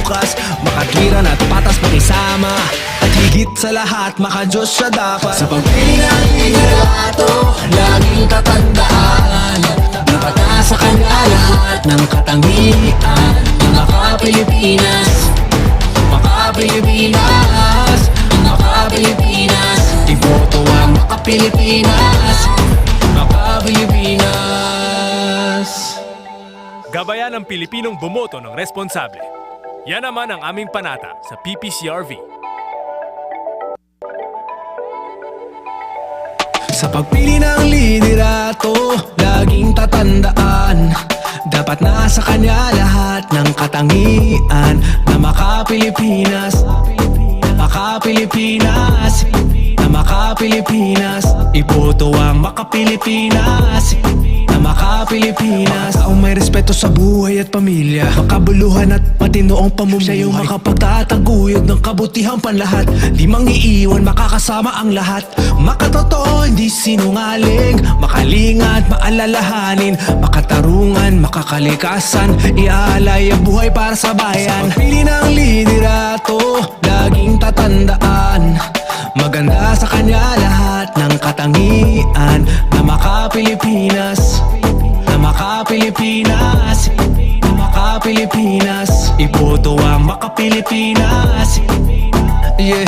bukas, makatwiran at patas pakisama, at higit sa lahat maka-Diyos siya dapat. Sa pagpili ng liderato, laging tatandaan, dapat nasa kanya lahat ng katangian. Maka-Pilipinas, Maka-Pilipinas, Maka-Pilipinas, iboto ang Maka-Pilipinas, Maka-Pilipinas. Gabayan ng Pilipinong bumoto ng responsable. Yan naman ang aming panata sa PPCRV. Sa pagpili ng liderato, laging tatandaan, dapat nasa kanya lahat ng katangian. Na Maka-Pilipinas, Maka-Pilipinas, na Maka-Pilipinas, iboto ang Maka-Pilipinas, na Maka-Pilipinas. Taong may respeto sa buhay at pamilya, makabuluhan at matinoong pamumuhay. Siya yung makapagtataguyod ng kabutihang panlahat, di mangiiwan, makakasama ang lahat. Makatotoo, hindi sinungaling, makalingat, maalalahanin, makatarungan, makakalikasan, iaalay ang buhay para sa bayan. Sa pagpili ng liderato, laging tatandaan, maganda sa kanya lahat ng katangian. Na Maka-Pilipinas, na Maka-Pilipinas, na Maka-Pilipinas, iboto ang Maka-Pilipinas. Yeah,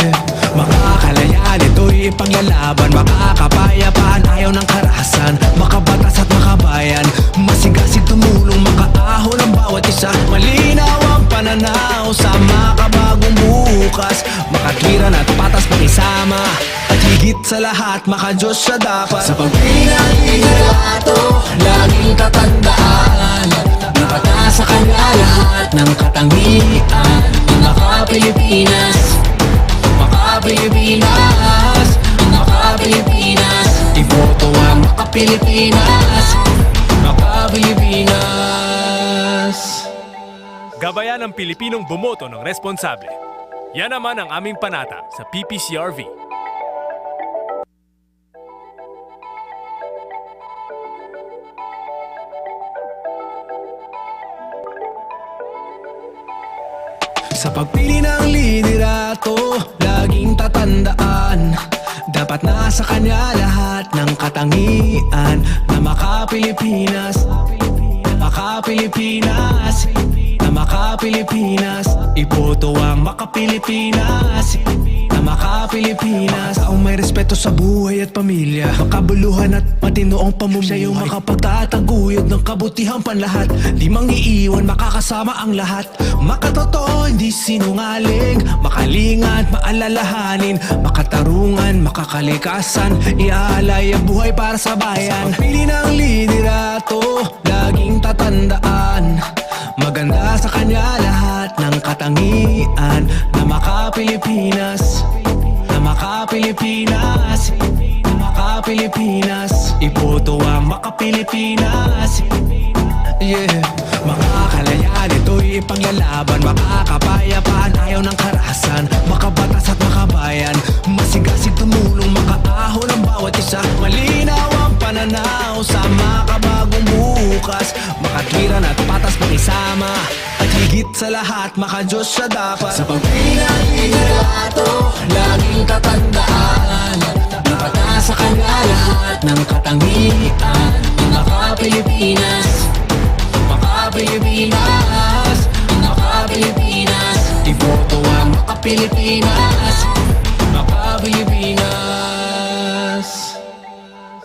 makakalaya nito'y ipaglalaban, makakapayapaan, ayaw ng karahasan, makabatas at makabayan, masigasig tumulong, makaahon ang bawat isa. Malinaw ang pananaw sa makabagong bukas, makatwiran at patas pakisama, at higit sa lahat maka-Diyos siya dapat. Sa pagpili ng liderato, laging tatandaan, dapat nasa kanya lahat ng katangian. Maka-Pilipinas, Maka-Pilipinas, Maka-Pilipinas, iboto ang Maka-Pilipinas, Maka-Pilipinas. Gabayan ng Pilipinong bumoto ng responsable. Yan naman ang aming panata sa PPCRV. Sa pagpili ng liderato, laging tatandaan, dapat nasa kanya lahat ng katangian. Na Maka-Pilipinas, Maka-Pilipinas, na Maka-Pilipinas, iboto ang Maka-Pilipinas, na Maka-Pilipinas. Taong may respeto sa buhay at pamilya, makabuluhan at matinoong pamumuhay. Siya yung makapagtataguyod ng kabutihang panlahat, di mangiiwan, makakasama ang lahat. Makatotoo, hindi sinungaling, makalingat, maalalahanin, makatarungan, makakalikasan, iaalay ang buhay para sa bayan. Sa pagpili ng liderato, laging tatandaan, maganda sa kanya lahat ng katangian. Na Maka-Pilipinas, na Maka-Pilipinas, na Maka-Pilipinas, iboto ang Maka-Pilipinas. Yeah, makakalaya nito'y ipaglalaban, makakapayapaan, ayaw ng karahasan, makabatas at makabayan, masigasig tumulong, makaahon ang bawat isa. Malinaw ang pananaw sa makabagong bukas, makatwiran at patas pakisama, at higit sa lahat maka-Diyos siya dapat. Sa pagpili ng liderato, laging tatandaan, dapat nasa kanya lahat ng katangian. Maka-Pilipinas, Maka-Pilipinas, Maka-Pilipinas, iboto ang Maka-Pilipinas, Maka-Pilipinas.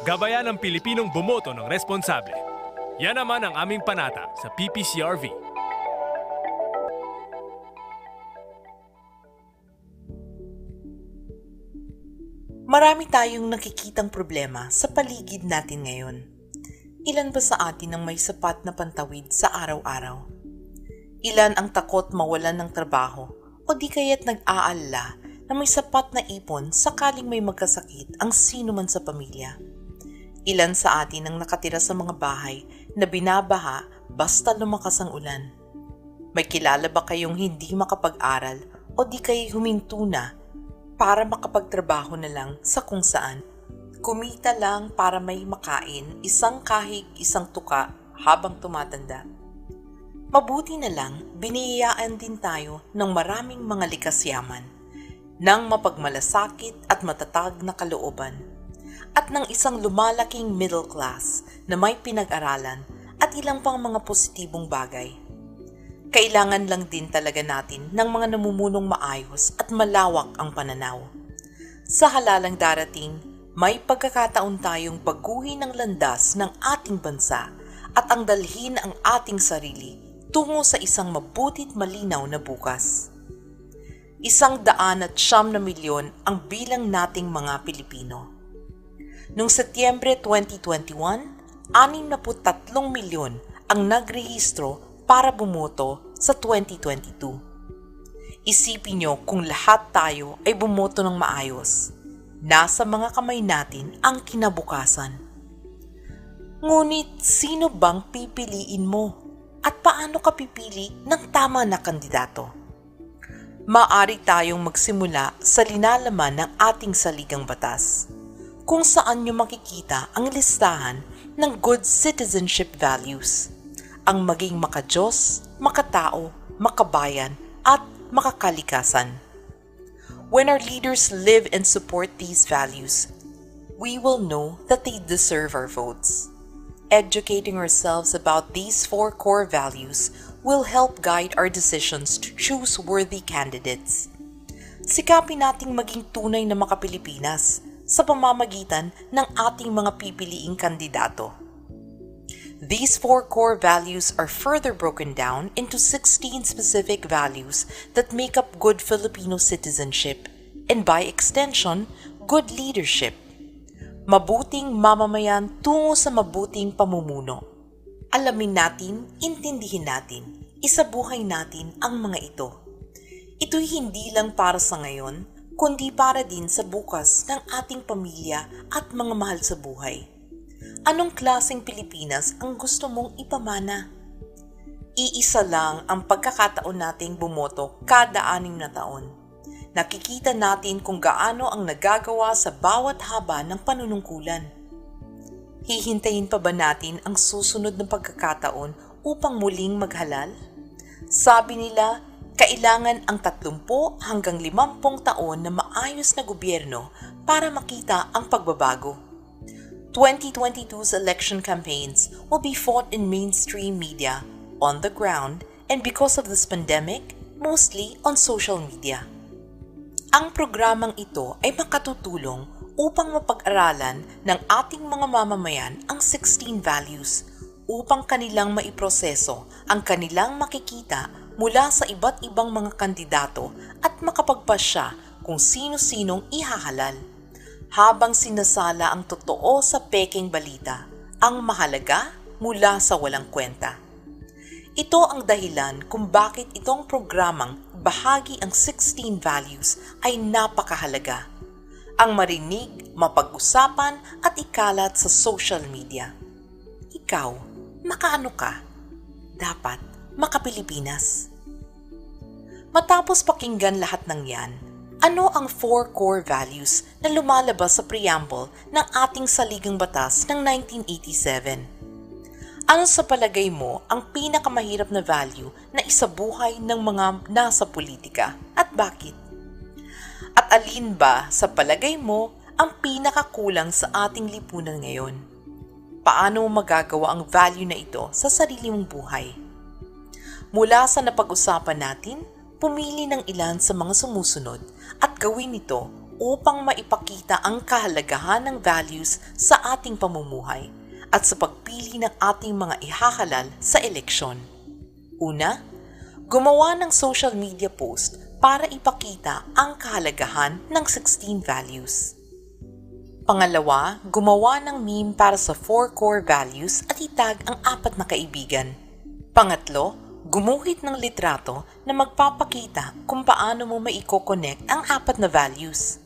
Gabayan ng Pilipinong bumoto ng responsable. Yan naman ang aming panata sa PPCRV. Marami tayong nakikitang problema sa paligid natin ngayon. Ilan ba sa atin ang may sapat na pantawid sa araw-araw? Ilan ang takot mawalan ng trabaho o di kaya't nag-aalala na may sapat na ipon sakaling may magkasakit ang sino man sa pamilya? Ilan sa atin ang nakatira sa mga bahay na binabaha basta lumakas ang ulan? May kilala ba kayong hindi makapag-aral o di kayo huminto na para makapagtrabaho na lang sa kung saan? Kumita lang para may makain, isang kahig, isang tuka habang tumatanda. Mabuti na lang, biniyayaan din tayo ng maraming mga likas yaman, ng mapagmalasakit at matatag na kalooban, at ng isang lumalaking middle class na may pinag-aralan at ilang pang mga positibong bagay. Kailangan lang din talaga natin ng mga namumunong maayos at malawak ang pananaw. Sa halalang darating, may pagkakataon tayong baguhin ang landas ng ating bansa at ang dalhin ang ating sarili tungo sa isang mabuti't malinaw na bukas. 109 milyon ang bilang nating mga Pilipino. Noong Setyembre 2021, 63 milyon ang nagrehistro para bumoto sa 2022. Isipin nyo kung lahat tayo ay bumoto ng maayos. Nasa mga kamay natin ang kinabukasan. Ngunit sino bang pipiliin mo? At paano ka pipili ng tama na kandidato? Maaari tayong magsimula sa linalaman ng ating saligang batas, kung saan nyo makikita ang listahan ng good citizenship values, ang maging makadiyos, makatao, makabayan, at makakalikasan. When our leaders live and support these values, we will know that they deserve our votes. Educating ourselves about these 4 core values will help guide our decisions to choose worthy candidates. Sikapin nating maging tunay na makapilipinas sa pamamagitan ng ating mga pipiliing kandidato. These 4 core values are further broken down into 16 specific values that make up good Filipino citizenship and by extension, good leadership. Mabuting mamamayan tungo sa mabuting pamumuno. Alamin natin, intindihin natin, isabuhay natin ang mga ito. Ito'y hindi lang para sa ngayon, kundi para din sa bukas ng ating pamilya at mga mahal sa buhay. Anong klaseng Pilipinas ang gusto mong ipamana? Iisa lang ang pagkakataon nating bumoto kada 6 na taon. Nakikita natin kung gaano ang nagagawa sa bawat haba ng panunungkulan. Hihintayin pa ba natin ang susunod na pagkakataon upang muling maghalal? Sabi nila, kailangan ang 30 hanggang 50 taon na maayos na gobyerno para makita ang pagbabago. 2022's election campaigns will be fought in mainstream media, on the ground, and because of this pandemic, mostly on social media. Ang programang ito ay makatutulong upang mapag-aralan ng ating mga mamamayan ang 16 values upang kanilang maiproseso ang kanilang makikita mula sa iba't ibang mga kandidato at makapagpasya kung sino-sinong ihahalal. Habang sinasala ang totoo sa pekeng balita, ang mahalaga mula sa walang kwenta. Ito ang dahilan kung bakit itong programang bahagi ang 16 values ay napakahalaga. Ang marinig, mapag-usapan at ikalat sa social media. Ikaw, makaano ka? Dapat makapilipinas. Matapos pakinggan lahat ng yan, ano ang 4 core values na lumalabas sa preamble ng ating saligang batas ng 1987? Ano sa palagay mo ang pinakamahirap na value na isabuhay ng mga nasa politika at bakit? At alin ba sa palagay mo ang pinakakulang sa ating lipunan ngayon? Paano mo magagawa ang value na ito sa sarili mong buhay? Mula sa napag-usapan natin, pumili ng ilan sa mga sumusunod at gawin ito upang maipakita ang kahalagahan ng values sa ating pamumuhay at sa pagpili ng ating mga ihahalal sa eleksyon. Una, gumawa ng social media post para ipakita ang kahalagahan ng 16 values. Pangalawa, gumawa ng meme para sa 4 core values at itag ang 4 na kaibigan. Pangatlo, gumuhit ng litrato na magpapakita kung paano mo maiko-connect ang 4 na values.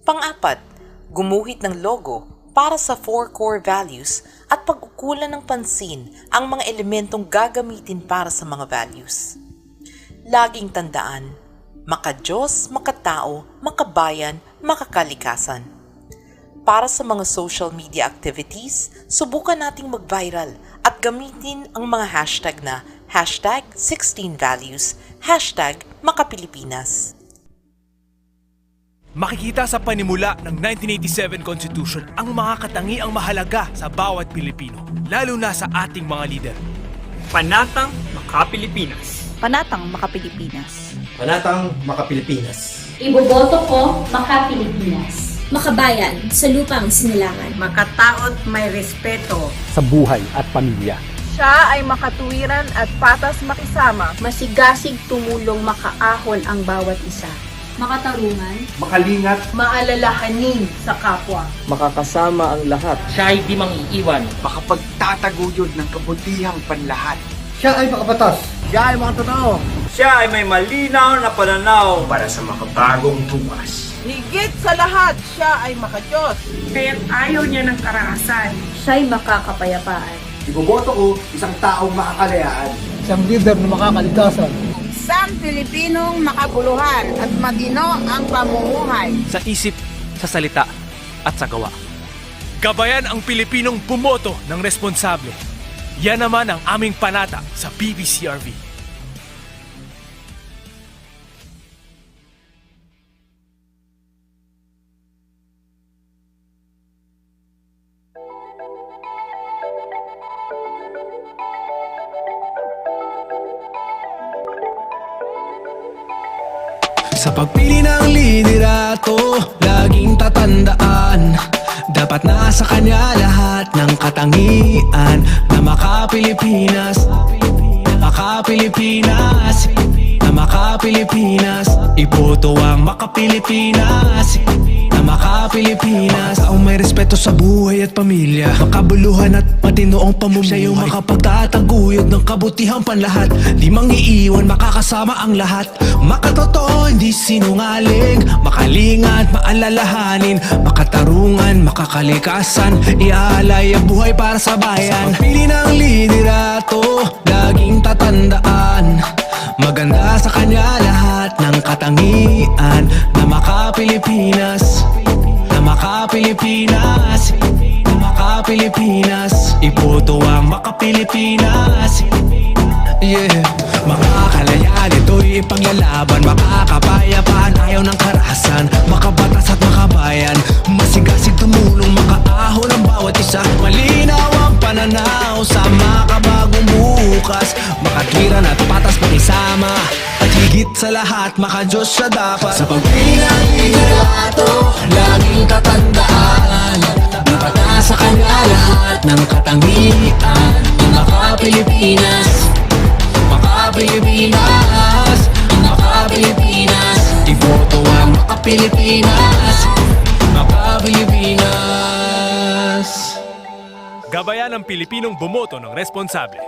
Pang-apat, gumuhit ng logo para sa 4 core values at pag-ukulan ng pansin ang mga elementong gagamitin para sa mga values. Laging tandaan, makadiyos, makatao, makabayan, makakalikasan. Para sa mga social media activities, subukan nating mag-viral at gamitin ang mga hashtag na hashtag 16values, hashtag makapilipinas. Makikita sa panimula ng 1987 Constitution ang mga katangiang mahalaga sa bawat Pilipino, lalo na sa ating mga lider. Panatang Makapilipinas. Panatang Makapilipinas. Panatang Makapilipinas. Iboboto ko Makapilipinas. Makabayan sa lupang sinilangan. Makataot may respeto. Sa buhay at pamilya. Siya ay makatuwiran at patas makisama. Masigasig tumulong makaahon ang bawat isa. Makatarungan. Makalingat. Maalalahanin sa kapwa. Makakasama ang lahat. Siya ay di mangiiwan. Makapagtataguyod ng kabutihang panlahat. Siya ay makabatas. Siya ay makatotoo. Siya ay may malinaw na pananaw Para sa makabagong bukas. Higit sa lahat, siya ay makadiyos. Kaya't ayaw niya ng karahasan. Siya'y makakapayapaan. Iboboto ko isang taong makakalayaan. Isang leader na makakaligtasan. Isang Pilipinong makabuluhan at matino ang pamumuhay. Sa isip, sa salita, at sa gawa. Gabayan ang Pilipinong bumoto ng responsable. Yan naman ang aming panata sa PPCRV. Sa pagpili ng liderato, laging tatandaan, dapat nasa kanya lahat ng katangian na makapilipinas, makapilipinas, na makapilipinas. Iboto ang makapilipinas, na makapilipinas. Taong may respeto sa buhay at pamilya, makabuluhan at matinoong pamumuhay. Siya yung makapagtataguyod ng kabutihang panlahat. Di mangiiwan, makakasama ang lahat. Makatotoo, hindi sinungaling, makalingat, maalalahanin, makatarungan, makakalikasan, iaalay ang buhay para sa bayan. Sa pagpili ng liderato, laging tatandaan, maganda sa kanya lahat ng katangian na makapilipinas, na makapilipinas, na makapilipinas. Iboto ang makapilipinas. Yeah, makakalayan, ito'y ipanglalaban, makakapayapaan, ayaw ng karahasan, makabatas at makabayan, masigasig tumulong, makaahon ang bawat isa, malinaw ang pananaw sa makabagong bukas, makatwiran at patas makisama, at higit sa lahat, makadiyos siya dapat. Sa pagpili ng liderato, laging tatandaan, dapat nasa kanya lahat ng katangian ng makapilipinas, makapilipinas, makapilipinas. Iboto ang makapilipinas, makapilipinas. Gabayan ang Pilipinong bumoto ng responsable.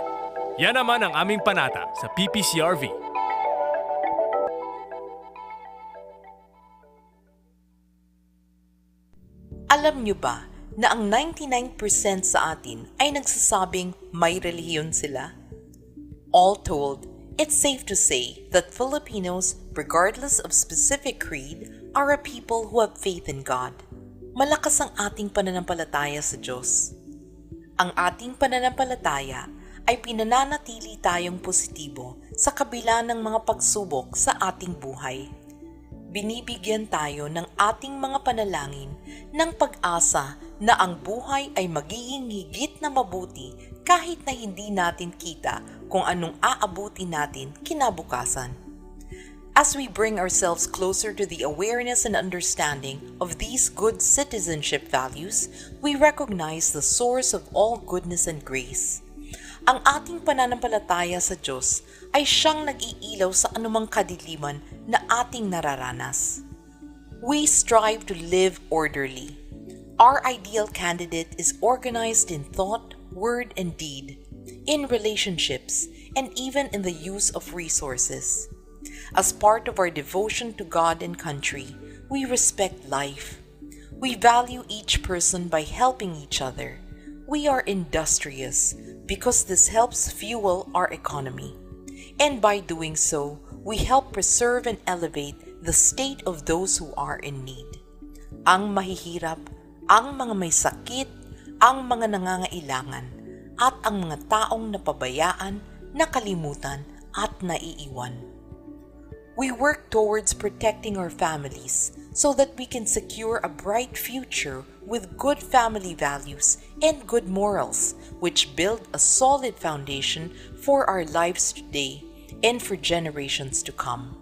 Yan naman ang aming panata sa PPCRV. Alam nyo ba na ang 99% sa atin ay nagsasabing may relihiyon sila? All told, it's safe to say that Filipinos, regardless of specific creed, are a people who have faith in God. Malakas ang ating pananampalataya sa Diyos. Ang ating pananampalataya ay pinananatili tayong positibo sa kabila ng mga pagsubok sa ating buhay. Binibigyan tayo ng ating mga panalangin ng pag-asa na ang buhay ay magiging higit na mabuti kahit na hindi natin kita kung anong aabuti natin kinabukasan. As we bring ourselves closer to the awareness and understanding of these good citizenship values, we recognize the source of all goodness and grace. Ang ating pananampalataya sa Diyos ay siyang nag-iilaw sa anumang kadiliman na ating nararanas. We strive to live orderly. Our ideal candidate is organized in thought, word, and deed, in relationships, and even in the use of resources. As part of our devotion to God and country, we respect life. We value each person by helping each other. We are industrious because this helps fuel our economy. And by doing so, we help preserve and elevate the state of those who are in need. Ang mahihirap, ang mga may sakit, ang mga nangangailangan, at ang mga taong napabayaan, nakalimutan at naiiwan. We work towards protecting our families so that we can secure a bright future with good family values and good morals, which build a solid foundation for our lives today and for generations to come.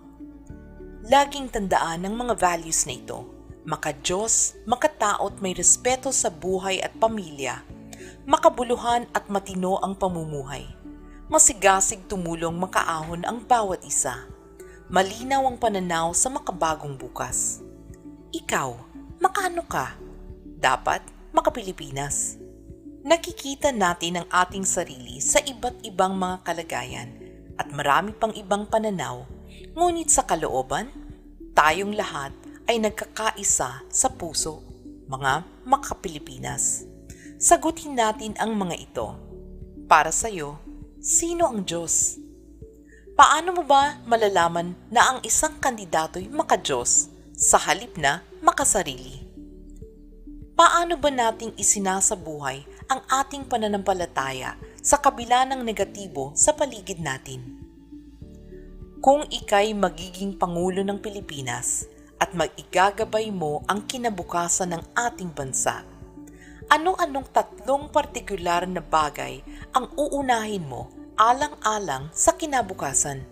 Laging tandaan ang mga values na ito: maka-Diyos, makatao at may respeto sa buhay at pamilya, makabuluhan at matino ang pamumuhay, masigasig tumulong makaahon ang bawat isa, malinaw ang pananaw sa makabagong bukas. Ikaw, makaano ka? Dapat maka-Pilipinas. Nakikita natin ang ating sarili sa iba't ibang mga kalagayan at marami pang ibang pananaw, ngunit sa kalooban, tayong lahat ay nagkakaisa sa puso, mga maka-Pilipinas. Sagutin natin ang mga ito. Para sa'yo, sino ang Diyos? Paano mo ba malalaman na ang isang kandidato'y maka-Diyos sa halip na makasarili? Paano ba nating isinasabuhay ang ating pananampalataya sa kabila ng negatibo sa paligid natin? Kung ika'y magiging Pangulo ng Pilipinas at mag-igagabay mo ang kinabukasan ng ating bansa, ano-anong 3 partikular na bagay ang uunahin mo alang-alang sa kinabukasan?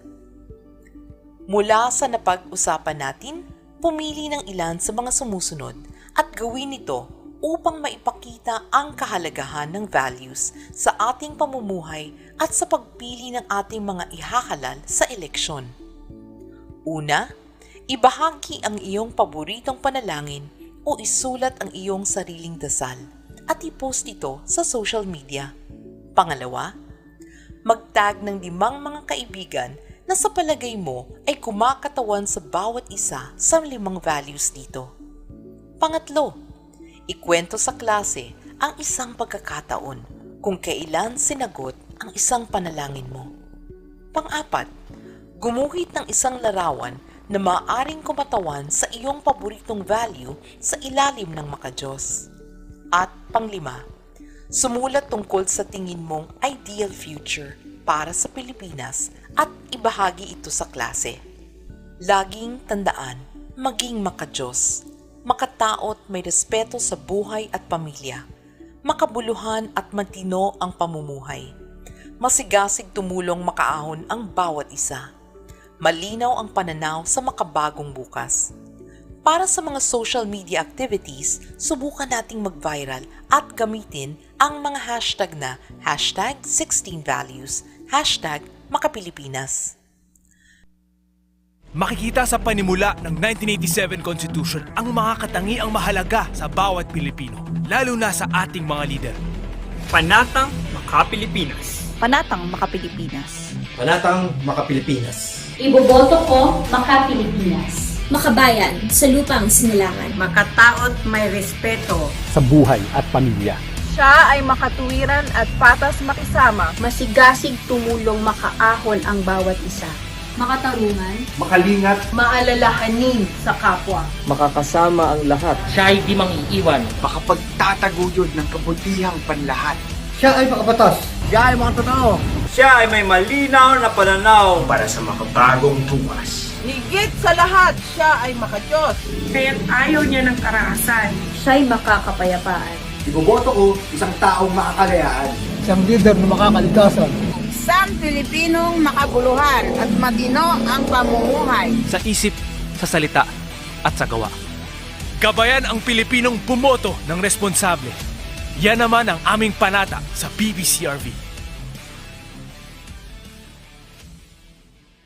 Mula sa napag-usapan natin, pumili ng ilan sa mga sumusunod at gawin ito upang maipakita ang kahalagahan ng values sa ating pamumuhay at sa pagpili ng ating mga ihahalal sa eleksyon. Una, ibahagi ang iyong paboritong panalangin o isulat ang iyong sariling dasal at i-post ito sa social media. Pangalawa, magtag ng 5 mga kaibigan na sa palagay mo ay kumakatawan sa bawat isa sa 5 values dito. Pangatlo, ikwento sa klase ang isang pagkakataon kung kailan sinagot ang isang panalangin mo. Pang-4, gumuhit ng isang larawan na maaaring kumatawan sa iyong paboritong value sa ilalim ng maka-Diyos. At pang-5, sumulat tungkol sa tingin mong ideal future para sa Pilipinas at ibahagi ito sa klase. Laging tandaan, maging maka-Diyos, makatao at may respeto sa buhay at pamilya, makabuluhan at matino ang pamumuhay, masigasig tumulong makaahon ang bawat isa, malinaw ang pananaw sa makabagong bukas. Para sa mga social media activities, subukan nating mag-viral at gamitin ang mga hashtag na #16values, #makapilipinas. Makikita sa panimula ng 1987 Constitution ang mga katangiang mahalaga sa bawat Pilipino, lalo na sa ating mga lider. Panatang Maka-Pilipinas. Panatang Maka-Pilipinas. Panatang Maka-Pilipinas. Iboboto ko Maka-Pilipinas. Makabayan sa lupang sinilangan. Makataot may respeto. Sa buhay at pamilya. Siya ay makatuwiran at patas makisama. Masigasig tumulong makaahon ang bawat isa. Makatarungan. Makalingat. Maalalahanin sa kapwa. Makakasama ang lahat. Siya ay di mangiiwan. Makapagtataguyod ng kabutihang panlahat. Siya ay makabatas. Siya ay mga totoo. Siya ay may malinaw na pananaw. Para sa makabagong bukas. Higit sa lahat, siya ay maka-Diyos. Kaya't ayaw niya ng karahasan. Siya'y makakapayapaan. Iboboto ko isang taong makakalayaan. Isang leader na makakaligtasan. Isang Pilipinong makabuluhan at matino ang pamumuhay. Sa isip, sa salita, at sa gawa. Gabayan ang Pilipinong bumoto ng responsable. Yan naman ang aming panata sa BBCRV.